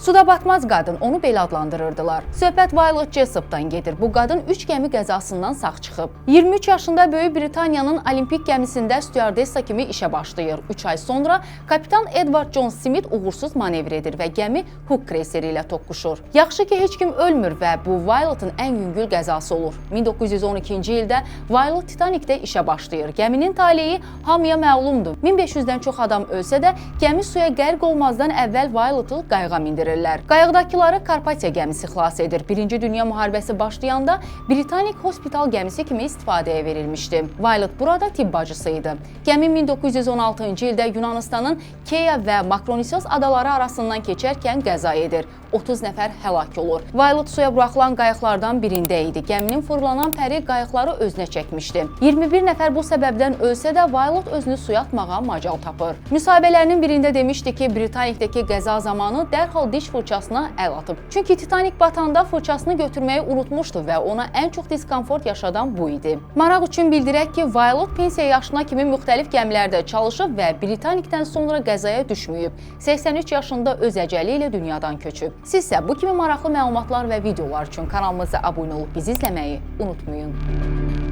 Suda batmaz qadın, onu belə adlandırırdılar. Söhbət Violet Jessop'dan gedir. Bu qadın 3 gəmi qəzasından sağ çıxıb. 23 yaşında Böyük Britaniyanın olimpik gəmisində stüardessa kimi işə başlayır. 3 ay sonra kapitan Edward John Smith uğursuz manevr edir və gəmi Hook kreyseri ilə toqquşur. Yaxşı ki, heç kim ölmür və bu Violet'ın ən yüngül qəzası olur. 1912-ci ildə Violet Titanicdə işə başlayır. Gəminin taleyi hamıya məlumdur. 1500-dən çox adam ölsə də, gəmi suya qərq olmazdan əvvəl Violet'ı qayığa mindirirlər. Qayıqdakıları Karpatiya gəmisi xilas edir. Birinci Dünya müharibəsi başlayanda Britannik Hospital gəmisi kimi istifadəyə verilmişdi. Violet burada tibb bacısı idi. Gəmi 1916-cı ildə Yunanistanın Keya və Makronesos adaları arasından keçərkən qəza edir. 30 nəfər həlak olur. Violet suya buraxılan qayıqlardan birində idi. Gəminin fırlanan pəri qayıqları özünə çəkmişdi. 21 nəfər bu səbəbdən ölsə də Violet özünü suya atmağa macal tapır. Müsahibələrinin birində demişdi ki, Britanikdəki qəza zamanı dərhal diş fırçasına əl atıb. Çünki Titanic batanda fırçasını götürməyi unutmuşdu və ona ən çox diskomfort yaşadan bu idi. Maraq üçün bildirək ki, Violet pensiya yaşına kimi müxtəlif gəmilərdə çalışıb və Britanikdən sonra qəzaya düşməyib. 83 yaşında öz əcəli ilə dünyadan köçüb. Siz isə bu kimi maraqlı məlumatlar və videolar üçün kanalımıza abunə olub bizi izləməyi unutmayın.